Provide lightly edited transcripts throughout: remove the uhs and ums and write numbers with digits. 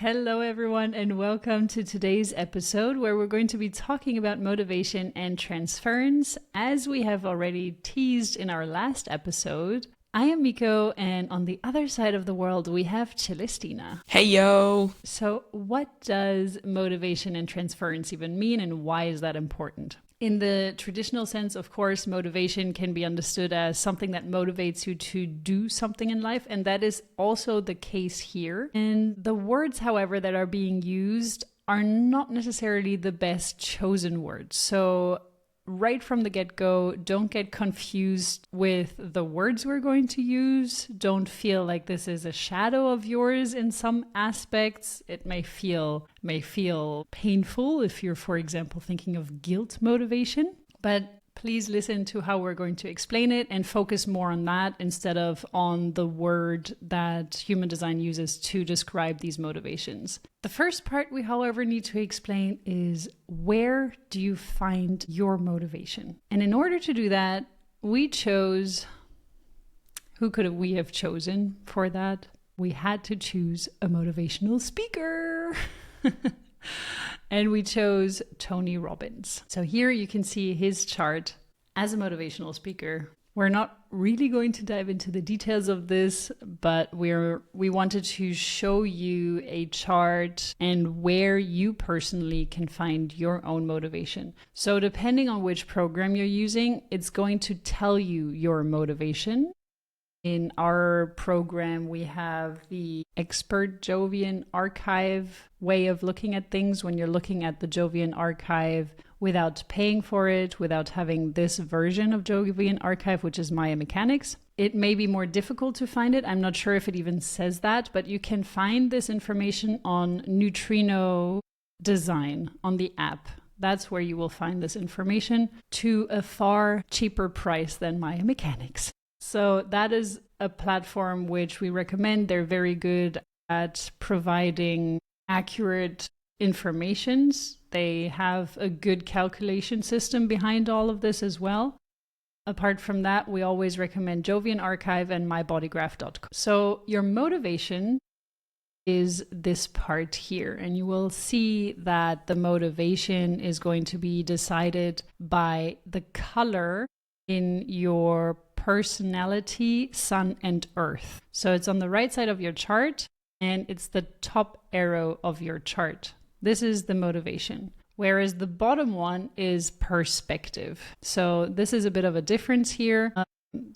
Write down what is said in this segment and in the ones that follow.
Hello, everyone, and welcome to today's episode where we're going to be talking about motivation and transference. As we have already teased in our last episode, I am Miko, and on the other side of the world, we have Celestina. Hey, yo! So what does motivation and transference even mean, and why is that important? In the traditional sense, of course, motivation can be understood as something that motivates you to do something in life, and that is also the case here. And the words, however, that are being used are not necessarily the best chosen words. So right from the get-go, don't get confused with the words we're going to use. Don't feel like this is a shadow of yours in some aspects. It may feel painful if you're, for example, thinking of guilt motivation. But please listen to how we're going to explain it and focus more on that instead of on the word that human design uses to describe these motivations. The first part we, however, need to explain is, where do you find your motivation? And in order to do that, we chose, who could we have chosen for that? We had to choose a motivational speaker. And we chose Tony Robbins. So here you can see his chart as a motivational speaker. We're not really going to dive into the details of this, but we wanted to show you a chart and where you personally can find your own motivation. So depending on which program you're using, it's going to tell you your motivation. In our program, we have the Expert Jovian Archive way of looking at things. When you're looking at the Jovian Archive without paying for it, without having this version of Jovian Archive, which is Maya Mechanics, it may be more difficult to find it. I'm not sure if it even says that, but you can find this information on Neutrino Design on the app. That's where you will find this information to a far cheaper price than Maya Mechanics. So that is a platform which we recommend. They're very good at providing accurate informations. They have a good calculation system behind all of this as well. Apart from that, we always recommend Jovian Archive and mybodygraph.com. So your motivation is this part here, and you will see that the motivation is going to be decided by the color in your personality, sun, and earth. So it's on the right side of your chart, and it's the top arrow of your chart. This is the motivation. Whereas the bottom one is perspective. So this is a bit of a difference here.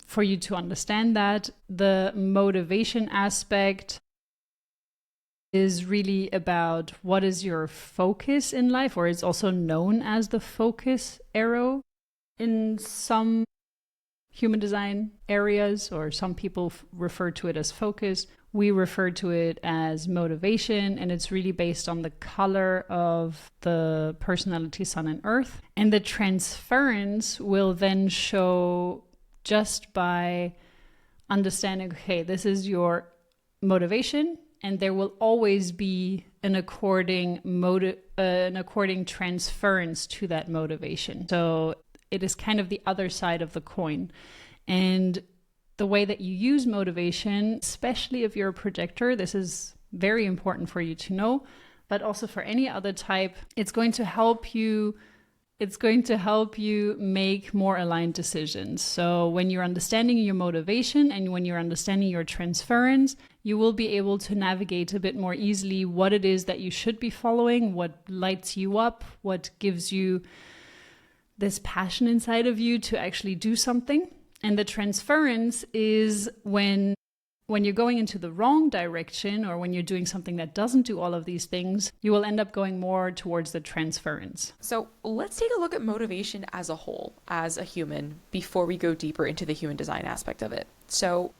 For you to understand that, the motivation aspect is really about what is your focus in life, or it's also known as the focus arrow in some human design areas, or some people refer to it as focus. We refer to it as motivation, and it's really based on the color of the personality, sun, and earth. And the transference will then show just by understanding, okay, this is your motivation, and there will always be an according transference to that motivation. So it is kind of the other side of the coin. And the way that you use motivation, especially if you're a projector, this is very important for you to know, but also for any other type, it's going to help you make more aligned decisions. So when you're understanding your motivation and when you're understanding your transference, you will be able to navigate a bit more easily what it is that you should be following, what lights you up, what gives you this passion inside of you to actually do something. And the transference is when you're going into the wrong direction, or when you're doing something that doesn't do all of these things, you will end up going more towards the transference. So let's take a look at motivation as a whole, as a human, before we go deeper into the human design aspect of it. So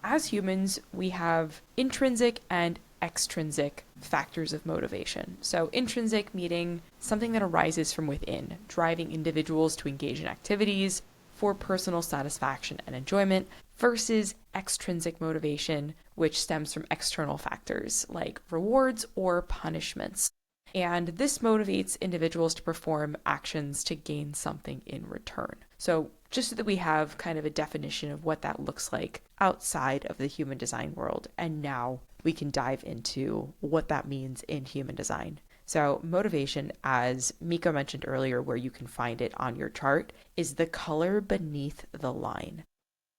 as humans, we have intrinsic and extrinsic factors of motivation. So intrinsic meaning something that arises from within, driving individuals to engage in activities for personal satisfaction and enjoyment, versus extrinsic motivation, which stems from external factors like rewards or punishments. And this motivates individuals to perform actions to gain something in return. So just so that we have kind of a definition of what that looks like outside of the human design world. And now we can dive into what that means in human design. So motivation, as Miko mentioned earlier, where you can find it on your chart, is the color beneath the line.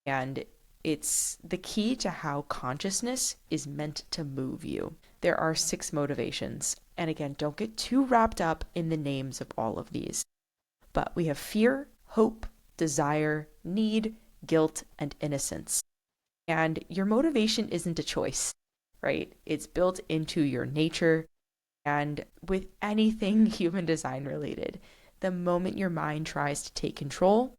And it's the key to how consciousness is meant to move you. There are 6 motivations. And again, don't get too wrapped up in the names of all of these. But we have fear, hope, desire, need, guilt, and innocence. And your motivation isn't a choice, right? It's built into your nature. And with anything human design related, the moment your mind tries to take control,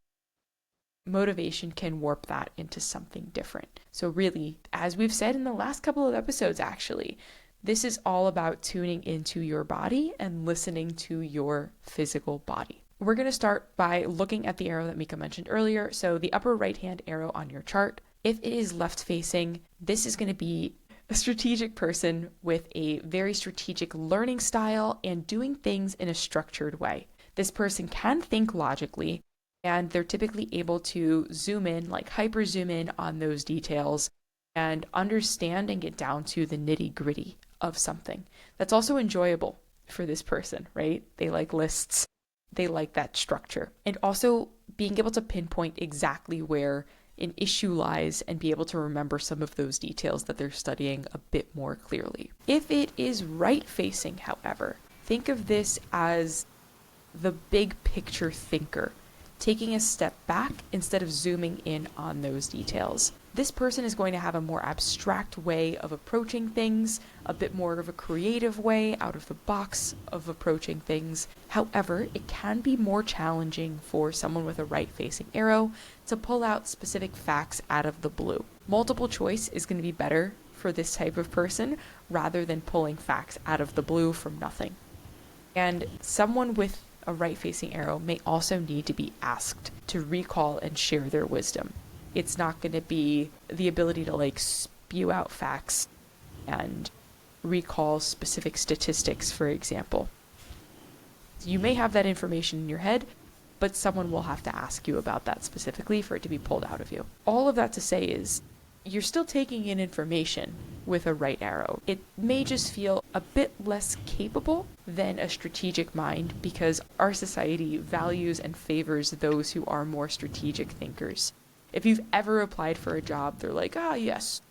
motivation can warp that into something different. So really, as we've said in the last couple of episodes, actually, this is all about tuning into your body and listening to your physical body. We're going to start by looking at the arrow that Mika mentioned earlier. So the upper right-hand arrow on your chart, if it is left facing, this is going to be a strategic person with a very strategic learning style and doing things in a structured way. This person can think logically, and they're typically able to zoom in, like hyper zoom in on those details and understand and get down to the nitty gritty of something. That's also enjoyable for this person, right? They like lists. They like that structure. And also being able to pinpoint exactly where an issue lies and be able to remember some of those details that they're studying a bit more clearly. If it is right facing, however, think of this as the big picture thinker, taking a step back instead of zooming in on those details. This person is going to have a more abstract way of approaching things, a bit more of a creative way, out of the box of approaching things. However, it can be more challenging for someone with a right-facing arrow to pull out specific facts out of the blue. Multiple choice is going to be better for this type of person rather than pulling facts out of the blue from nothing. And someone with a right-facing arrow may also need to be asked to recall and share their wisdom. It's not going to be the ability to spew out facts and recall specific statistics, for example. You may have that information in your head, but someone will have to ask you about that specifically for it to be pulled out of you. All of that to say is, you're still taking in information with a right arrow. It may just feel a bit less capable than a strategic mind because our society values and favors those who are more strategic thinkers. If you've ever applied for a job, they're like, yes,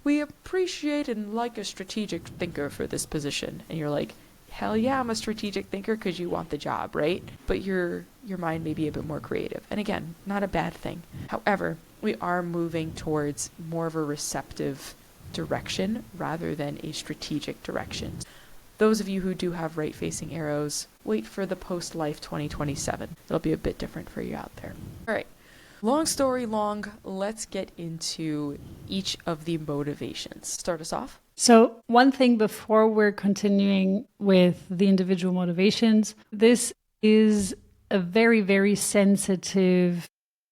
we appreciate and like a strategic thinker for this position. And you're like, hell yeah, I'm a strategic thinker because you want the job, right? But your mind may be a bit more creative. And again, not a bad thing. However, we are moving towards more of a receptive direction rather than a strategic direction. Those of you who do have right-facing arrows, wait for the post-life 2027. It'll be a bit different for you out there. All right. Long story long, let's get into each of the motivations. Start us off. So one thing before we're continuing with the individual motivations, this is a very, very sensitive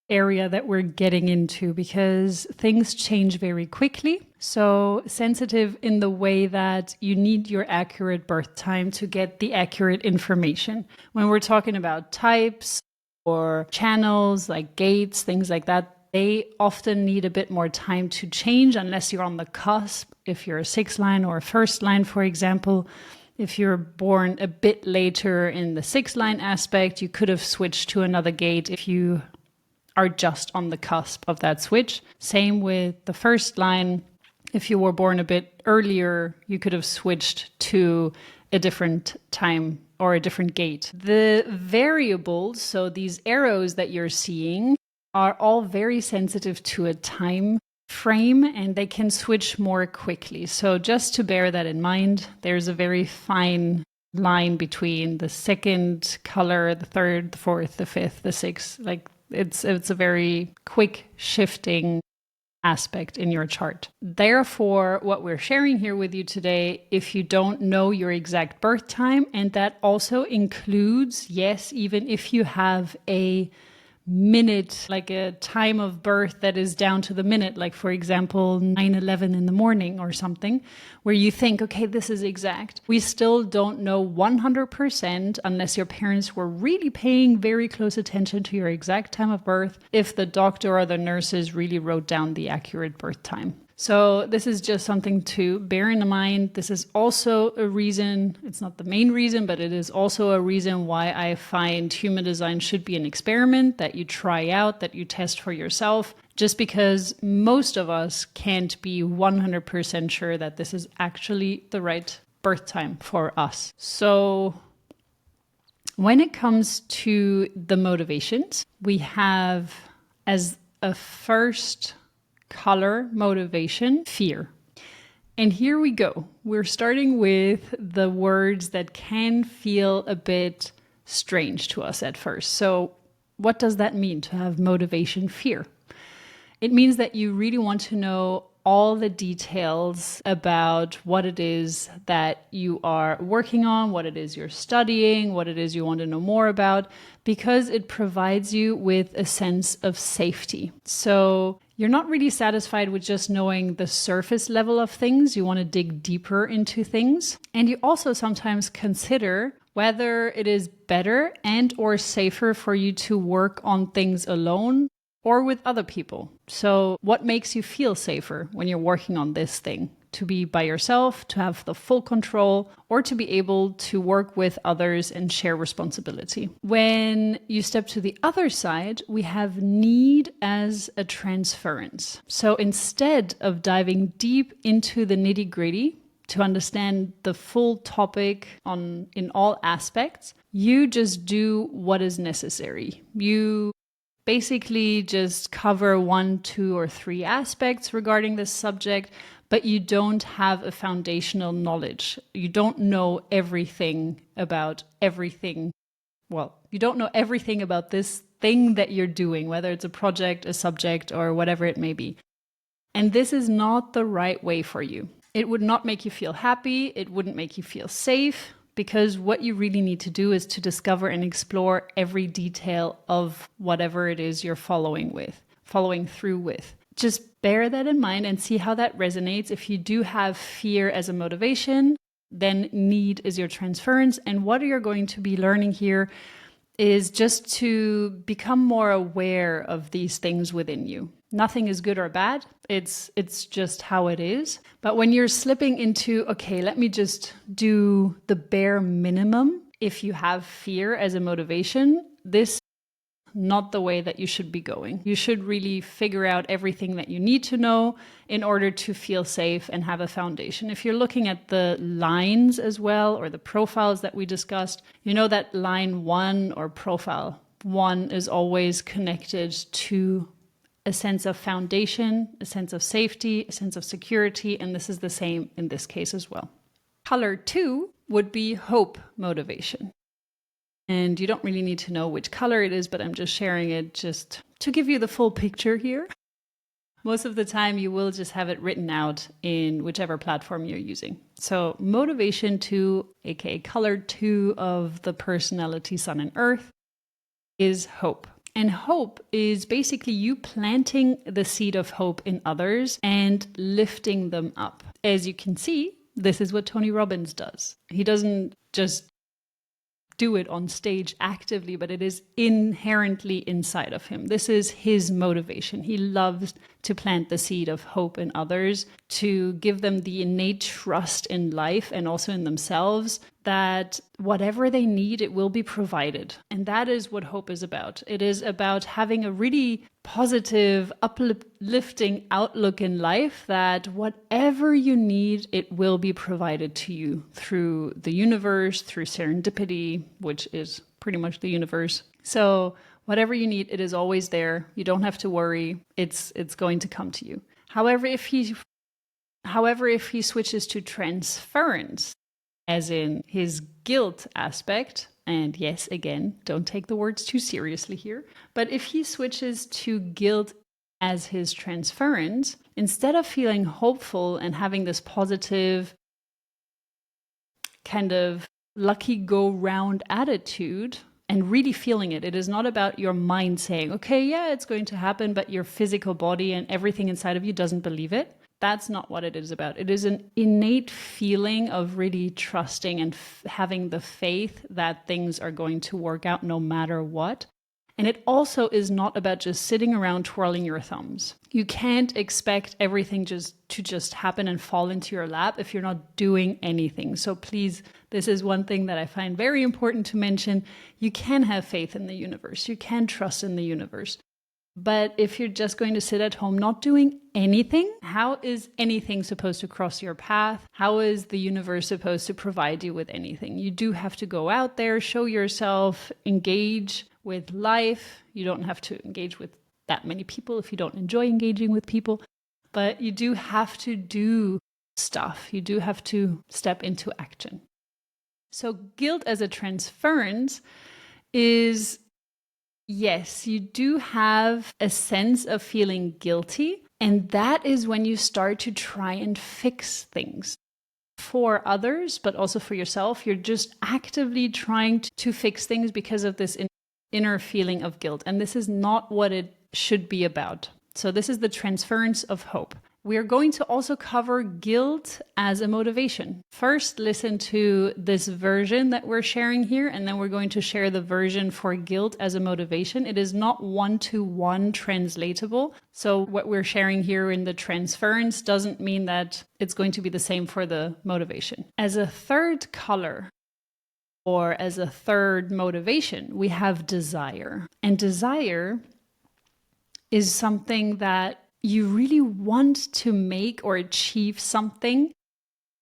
area that we're getting into because things change very quickly. So sensitive in the way that you need your accurate birth time to get the accurate information. When we're talking about types or channels like gates, things like that, they often need a bit more time to change unless you're on the cusp. If you're a 6th line or a 1st line, for example, if you're born a bit later in the 6th line aspect, you could have switched to another gate if you are just on the cusp of that switch. Same with the 1st line. If you were born a bit earlier, you could have switched to a different time or a different gate. The variables, so these arrows that you're seeing, are all very sensitive to a time frame and they can switch more quickly. So just to bear that in mind, there's a very fine line between the 2nd color, the 3rd, the 4th, the 5th, the 6th. It's a very quick shifting aspect in your chart. Therefore, what we're sharing here with you today, if you don't know your exact birth time, and that also includes, yes, even if you have a minute, like a time of birth that is down to the minute, like for example, 9:11 in the morning or something, where you think, okay, this is exact. We still don't know 100% unless your parents were really paying very close attention to your exact time of birth, if the doctor or the nurses really wrote down the accurate birth time. So this is just something to bear in mind. This is also a reason, it's not the main reason, but it is also a reason why I find human design should be an experiment that you try out, that you test for yourself, just because most of us can't be 100% sure that this is actually the right birth time for us. So when it comes to the motivations, we have as a first color motivation, fear. And here we go. We're starting with the words that can feel a bit strange to us at first. So what does that mean to have motivation fear? It means that you really want to know all the details about what it is that you are working on, what it is you're studying, what it is you want to know more about, because it provides you with a sense of safety. So you're not really satisfied with just knowing the surface level of things. You want to dig deeper into things. And you also sometimes consider whether it is better and or safer for you to work on things alone or with other people. So what makes you feel safer when you're working on this thing? To be by yourself, to have the full control, or to be able to work with others and share responsibility. When you step to the other side, we have need as a transference. So instead of diving deep into the nitty-gritty to understand the full topic in all aspects, you just do what is necessary. You basically just cover 1, 2, or 3 aspects regarding this subject, but you don't have a foundational knowledge. You don't know everything about everything. Well, you don't know everything about this thing that you're doing, whether it's a project, a subject, or whatever it may be. And this is not the right way for you. It would not make you feel happy. It wouldn't make you feel safe, because what you really need to do is to discover and explore every detail of whatever it is you're following through with. Just bear that in mind and see how that resonates. If you do have fear as a motivation, then need is your transference. And what you're going to be learning here is just to become more aware of these things within you. Nothing is good or bad. It's just how it is. But when you're slipping into, okay, let me just do the bare minimum. If you have fear as a motivation, this is not the way that you should be going. You should really figure out everything that you need to know in order to feel safe and have a foundation. If you're looking at the lines as well, or the profiles that we discussed, you know that line 1 or profile 1 is always connected to a sense of foundation, a sense of safety, a sense of security, and this is the same in this case as well. Color 2 would be hope motivation. And you don't really need to know which color it is, but I'm just sharing it just to give you the full picture here. Most of the time you will just have it written out in whichever platform you're using. So motivation 2, aka color 2 of the personality Sun and Earth, is hope. And hope is basically you planting the seed of hope in others and lifting them up. As you can see, this is what Tony Robbins does. He doesn't just do it on stage actively, but it is inherently inside of him. This is his motivation. He loves to plant the seed of hope in others, to give them the innate trust in life and also in themselves that whatever they need, it will be provided. And that is what hope is about. It is about having a really positive, uplifting outlook in life that whatever you need, it will be provided to you through the universe, through serendipity, which is pretty much the universe. So whatever you need, it is always there. You don't have to worry. It's going to come to you. However, if he switches to transference, as in his guilt aspect, and yes, again, don't take the words too seriously here, but if he switches to guilt as his transference, instead of feeling hopeful and having this positive kind of lucky go round attitude, and really feeling it. It is not about your mind saying, okay, yeah, it's going to happen, but your physical body and everything inside of you doesn't believe it. That's not what it is about. It is an innate feeling of really trusting and having the faith that things are going to work out no matter what. And it also is not about just sitting around twirling your thumbs. You can't expect everything to just happen and fall into your lap if you're not doing anything. So please, this is one thing that I find very important to mention. You can have faith in the universe. You can trust in the universe. But if you're just going to sit at home not doing anything, how is anything supposed to cross your path? How is the universe supposed to provide you with anything? You do have to go out there, show yourself, engage with life. You don't have to engage with that many people if you don't enjoy engaging with people. But you do have to do stuff. You do have to step into action. So guilt as a transference is, yes, you do have a sense of feeling guilty. And that is when you start to try and fix things for others, but also for yourself. You're just actively trying to fix things because of this inner feeling of guilt. And this is not what it should be about. So this is the transference of hope. We are going to also cover guilt as a motivation. First, listen to this version that we're sharing here, and then we're going to share the version for guilt as a motivation. It is not one-to-one translatable. So what we're sharing here in the transference doesn't mean that it's going to be the same for the motivation. As a third color, or as a third motivation, we have desire. And desire is something that you really want to make or achieve something,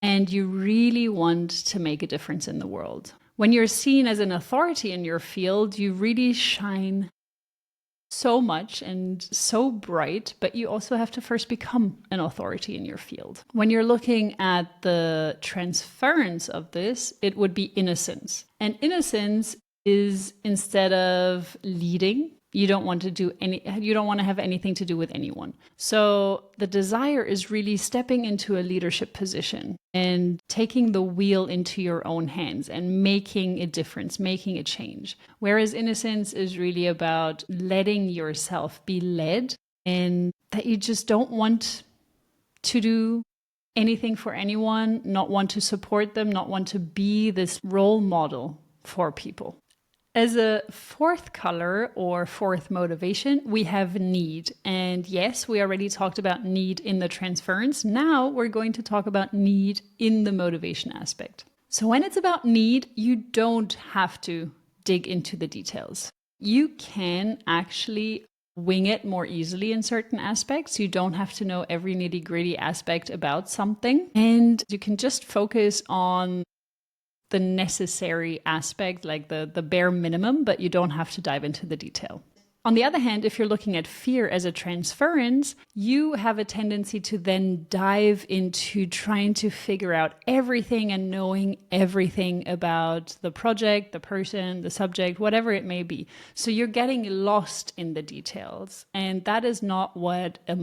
and you really want to make a difference in the world. When you're seen as an authority in your field, you really shine so much and so bright, but you also have to first become an authority in your field. When you're looking at the transference of this, it would be innocence. And innocence is, instead of leading, you don't want to have anything to do with anyone. So the desire is really stepping into a leadership position and taking the wheel into your own hands and making a difference, making a change. Whereas innocence is really about letting yourself be led, and that you just don't want to do anything for anyone, not want to support them, not want to be this role model for people. As a fourth color or fourth motivation, we have need. And yes, we already talked about need in the transference. Now we're going to talk about need in the motivation aspect. So when it's about need, you don't have to dig into the details. You can actually wing it more easily in certain aspects. You don't have to know every nitty-gritty aspect about something. And you can just focus on the necessary aspect, like the bare minimum, but you don't have to dive into the detail. On the other hand, if you're looking at fear as a transference, you have a tendency to then dive into trying to figure out everything and knowing everything about the project, the person, the subject, whatever it may be. So you're getting lost in the details. And that is not what a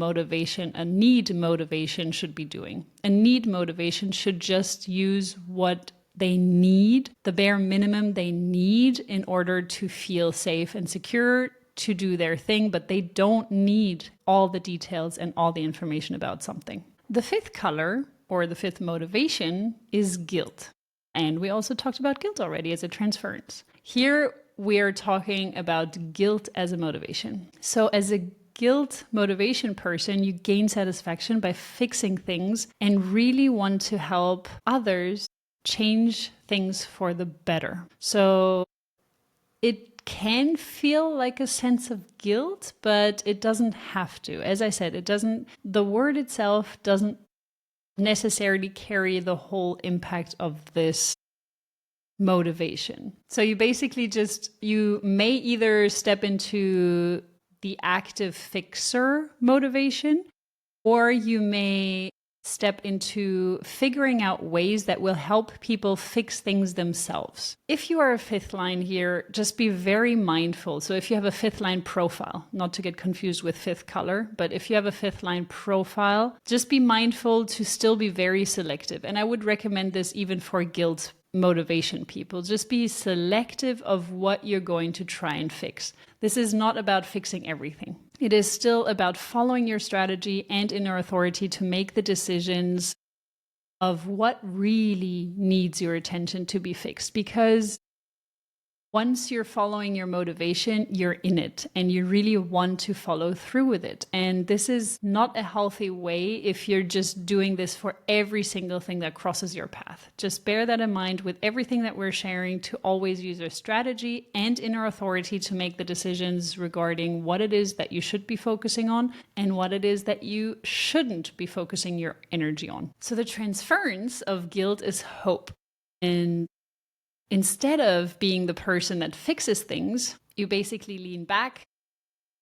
need motivation should be doing. A need motivation should just use what they need, the bare minimum they need in order to feel safe and secure to do their thing, but they don't need all the details and all the information about something. The fifth color, or the fifth motivation, is guilt. And we also talked about guilt already as a transference. Here we are talking about guilt as a motivation. So as a guilt motivation person, you gain satisfaction by fixing things and really want to help others change things for the better. So it can feel like a sense of guilt, but it doesn't have to. As I said, the word itself doesn't necessarily carry the whole impact of this motivation. So you basically you may either step into the active fixer motivation, or you may step into figuring out ways that will help people fix things themselves. If you are a fifth line here, just be very mindful. So if you have a fifth line profile, not to get confused with fifth color, but if you have a fifth line profile, just be mindful to still be very selective. And I would recommend this even for guilt motivation people. Just be selective of what you're going to try and fix. This is not about fixing everything. It is still about following your strategy and inner authority to make the decisions of what really needs your attention to be fixed. Because once you're following your motivation, you're in it and you really want to follow through with it. And this is not a healthy way if you're just doing this for every single thing that crosses your path. Just bear that in mind with everything that we're sharing, to always use your strategy and inner authority to make the decisions regarding what it is that you should be focusing on and what it is that you shouldn't be focusing your energy on. So the transference of guilt is hope. And instead of being the person that fixes things, you basically lean back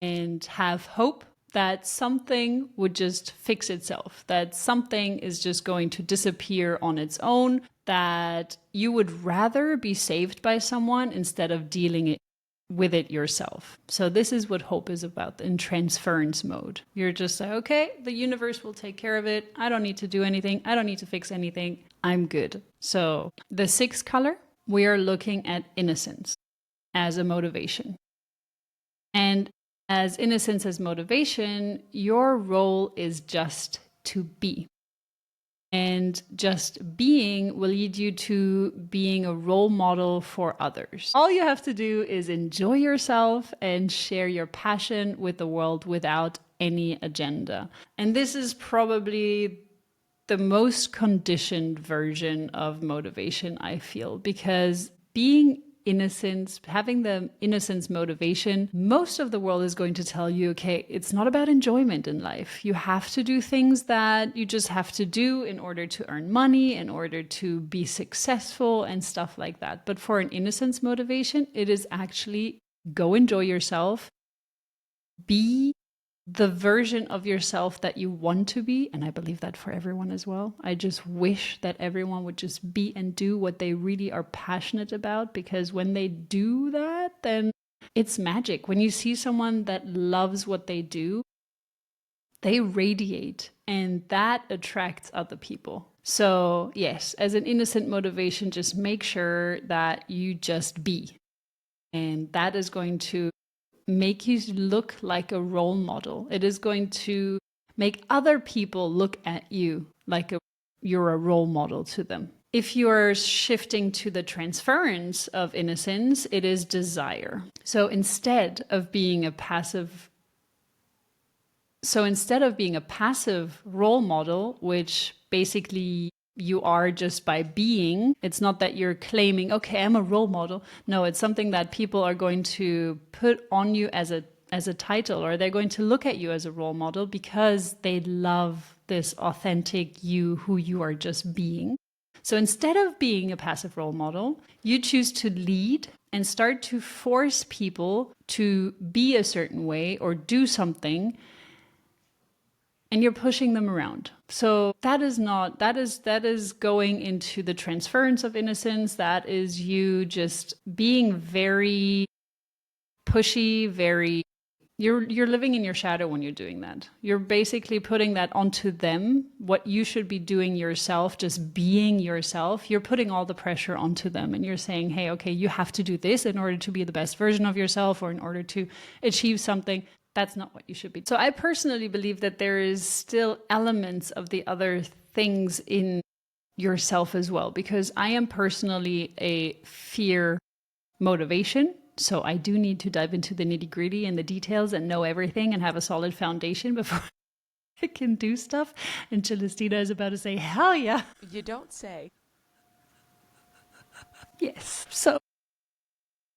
and have hope that something would just fix itself, that something is just going to disappear on its own, that you would rather be saved by someone instead of dealing with it yourself. So this is what hope is about in transference mode. You're just like, okay, the universe will take care of it. I don't need to do anything. I don't need to fix anything. I'm good. So the sixth color, we are looking at innocence as a motivation. And as innocence as motivation, your role is just to be. And just being will lead you to being a role model for others. All you have to do is enjoy yourself and share your passion with the world without any agenda. And this is probably the most conditioned version of motivation, I feel, because being innocence, having the innocence motivation, most of the world is going to tell you, okay, it's not about enjoyment in life. You have to do things that you just have to do in order to earn money, in order to be successful and stuff like that. But for an innocence motivation, it is actually go enjoy yourself, be the version of yourself that you want to be. And I believe that for everyone as well. I just wish that everyone would just be and do what they really are passionate about, because when they do that, then it's magic. When you see someone that loves what they do, they radiate, and that attracts other people. So yes, as an innocent motivation, just make sure that you just be. And that is going to make you look like a role model. It is going to make other people look at you like you're a role model to them. If you're shifting to the transference of innocence, it is desire. So instead of being a passive role model, which basically you are just by being, it's not that you're claiming, okay, I'm a role model. No, it's something that people are going to put on you as a title, or they're going to look at you as a role model because they love this authentic you, who you are just being. So instead of being a passive role model, you choose to lead and start to force people to be a certain way or do something, and you're pushing them around. So that is going into the transference of innocence. That is you just being very pushy, you're living in your shadow when you're doing that. You're basically putting that onto them, what you should be doing yourself, just being yourself. You're putting all the pressure onto them, and you're saying, hey, okay, you have to do this in order to be the best version of yourself, or in order to achieve something. That's not what you should be. So I personally believe that there is still elements of the other things in yourself as well, because I am personally a fear motivation. So I do need to dive into the nitty-gritty and the details and know everything and have a solid foundation before I can do stuff. And Celestina is about to say, hell yeah. You don't say. Yes. So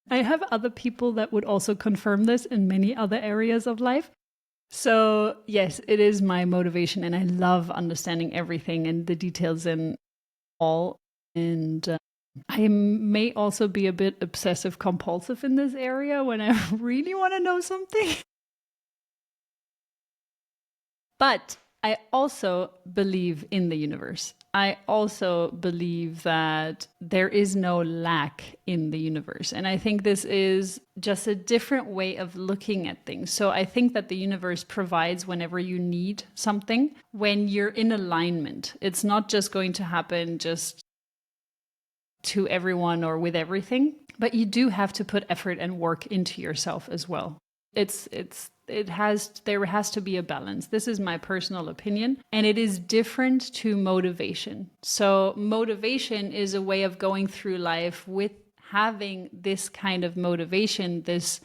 I have other people that would also confirm this in many other areas of life. So yes, it is my motivation, and I love understanding everything and the details and all. And I may also be a bit obsessive compulsive in this area when I really want to know something. But I also believe in the universe. I also believe that there is no lack in the universe. And I think this is just a different way of looking at things. So I think that the universe provides whenever you need something, when you're in alignment. It's not just going to happen just to everyone or with everything, but you do have to put effort and work into yourself as well. There has to be a balance. This is my personal opinion, and it is different to motivation. So motivation is a way of going through life with having this kind of motivation, this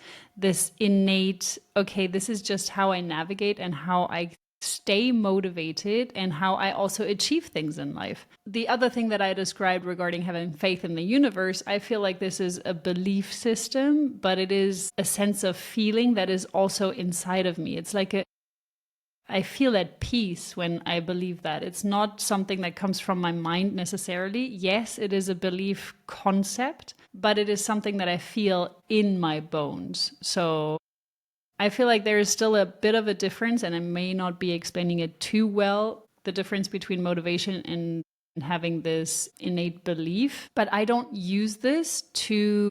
innate, okay, this is just how I navigate and how I stay motivated and how I also achieve things in life. The other thing that I described regarding having faith in the universe, I feel like this is a belief system, but it is a sense of feeling that is also inside of me. It's like I feel at peace when I believe that. It's not something that comes from my mind necessarily. Yes, it is a belief concept, but it is something that I feel in my bones. So I feel like there is still a bit of a difference, and I may not be explaining it too well, the difference between motivation and having this innate belief. But I don't use this to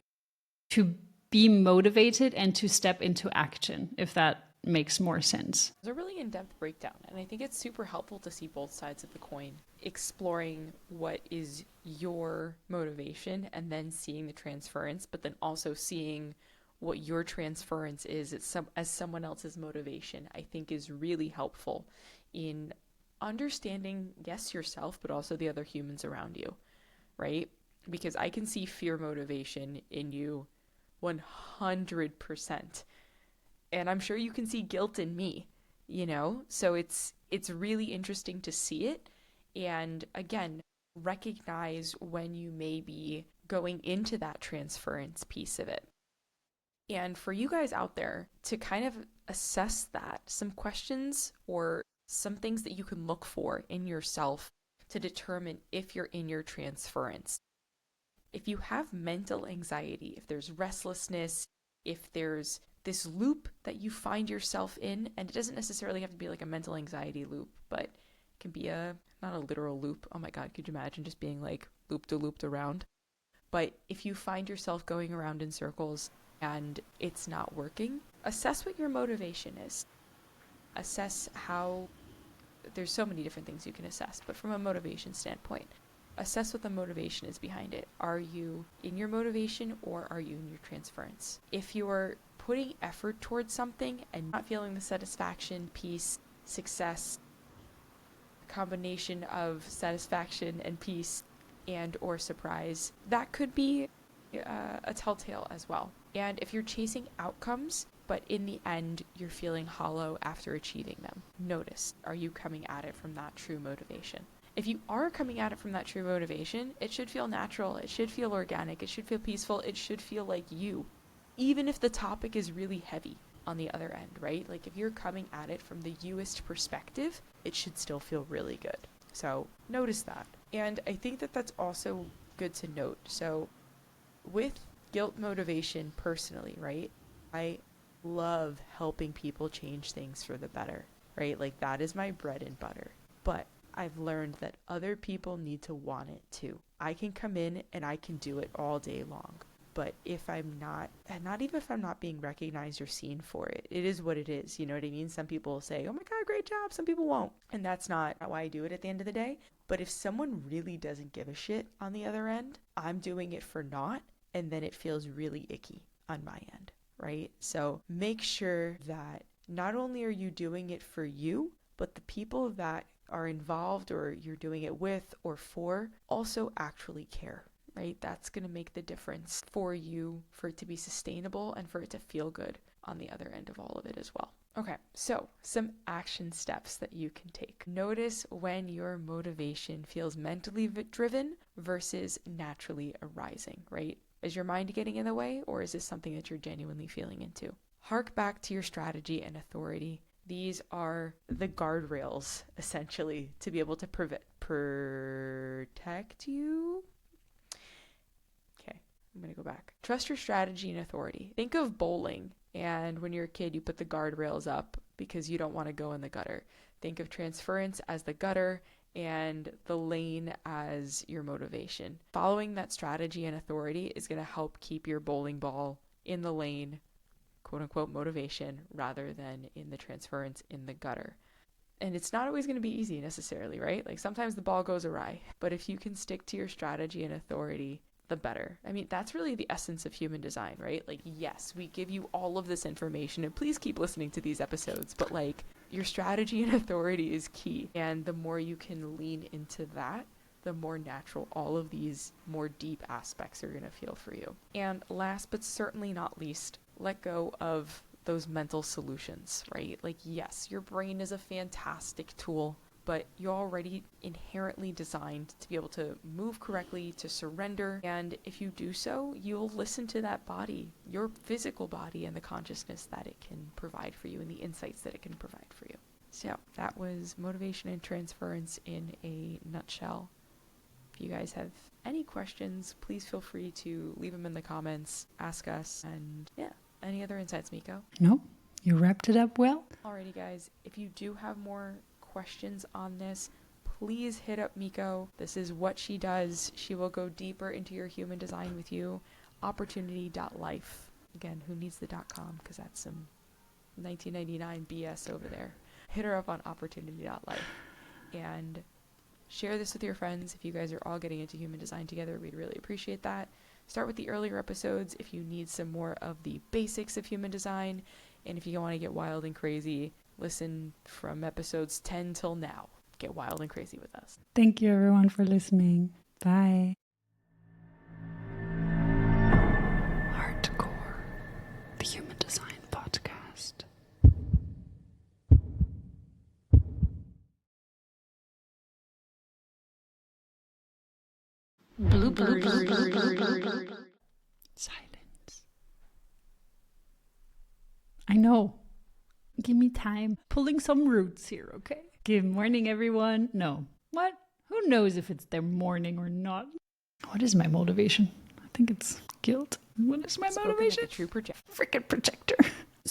be motivated and to step into action, if that makes more sense. It's a really in-depth breakdown, and I think it's super helpful to see both sides of the coin, exploring what is your motivation and then seeing the transference, but then also seeing what your transference is as someone else's motivation, I think is really helpful in understanding, yes, yourself, but also the other humans around you, right? Because I can see fear motivation in you 100%. And I'm sure you can see guilt in me, So it's really interesting to see it. And again, recognize when you may be going into that transference piece of it. And for you guys out there to kind of assess that, some questions or some things that you can look for in yourself to determine if you're in your transference. If you have mental anxiety, if there's restlessness, if there's this loop that you find yourself in, and it doesn't necessarily have to be like a mental anxiety loop, but it can be not a literal loop. Oh my God, could you imagine just being like looped around? But if you find yourself going around in circles and it's not working, assess what your motivation is. Assess how, there's so many different things you can assess, but from a motivation standpoint, assess what the motivation is behind it. Are you in your motivation or are you in your transference? If you're putting effort towards something and not feeling the satisfaction, peace, success, combination of satisfaction and peace and or surprise, that could be a telltale as well. And if you're chasing outcomes, but in the end you're feeling hollow after achieving them, notice, are you coming at it from that true motivation? If you are coming at it from that true motivation, it should feel natural, it should feel organic, it should feel peaceful, it should feel like you, even if the topic is really heavy on the other end, right? Like if you're coming at it from the youest perspective, it should still feel really good. So notice that. And I think that that's also good to note. So with guilt motivation personally, right? I love helping people change things for the better, right? Like that is my bread and butter. But I've learned that other people need to want it too. I can come in and I can do it all day long. But if I'm not, and not even if I'm not being recognized or seen for it, it is what it is. You know what I mean? Some people will say, oh my God, great job. Some people won't. And that's not why I do it at the end of the day. But if someone really doesn't give a shit on the other end, I'm doing it for naught. And then it feels really icky on my end, right? So make sure that not only are you doing it for you, but the people that are involved or you're doing it with or for also actually care, right? That's going to make the difference for you, for it to be sustainable and for it to feel good on the other end of all of it as well. Okay, so some action steps that you can take. Notice when your motivation feels mentally driven versus naturally arising, right? Is your mind getting in the way, or is this something that you're genuinely feeling into? Hark back to your strategy and authority. These are the guardrails, essentially, to be able to protect you. Okay, I'm going to go back. Trust your strategy and authority. Think of bowling, and when you're a kid, you put the guardrails up because you don't want to go in the gutter. Think of transference as the gutter and the lane as your motivation. Following that strategy and authority is going to help keep your bowling ball in the lane, quote unquote motivation, rather than in the transference in the gutter. And it's not always going to be easy necessarily, right? Like sometimes the ball goes awry, but if you can stick to your strategy and authority, the better. I mean, that's really the essence of human design, right? Like, yes, we give you all of this information, and please keep listening to these episodes, but like, your strategy and authority is key. And the more you can lean into that, the more natural all of these more deep aspects are going to feel for you. And last but certainly not least, let go of those mental solutions, right? Like, yes, your brain is a fantastic tool, but you're already inherently designed to be able to move correctly, to surrender. And if you do so, you'll listen to that body, your physical body, and the consciousness that it can provide for you and the insights that it can provide for you. So that was Motivation and Transference in a nutshell. If you guys have any questions, please feel free to leave them in the comments, ask us, and yeah, any other insights, Miko? No, you wrapped it up well. Alrighty, guys, if you do have more questions on this, please hit up Miko. This is what she does. She will go deeper into your human design with you. Opportunity.life. Again, who needs the .com? Because that's some 1999 BS over there. Hit her up on opportunity.life. And share this with your friends. If you guys are all getting into human design together, we'd really appreciate that. Start with the earlier episodes if you need some more of the basics of human design. And if you want to get wild and crazy, listen from episodes 10 till now. Get wild and crazy with us. Thank you everyone for listening. Bye. Hardcore, the Human Design Podcast. Bloopers. Silence. I know. Give me time. Pulling some roots here, okay? Good morning, everyone. No. What? Who knows if it's their morning or not? What is my motivation? I think it's guilt. What is my motivation? Like a true projector. Freaking projector.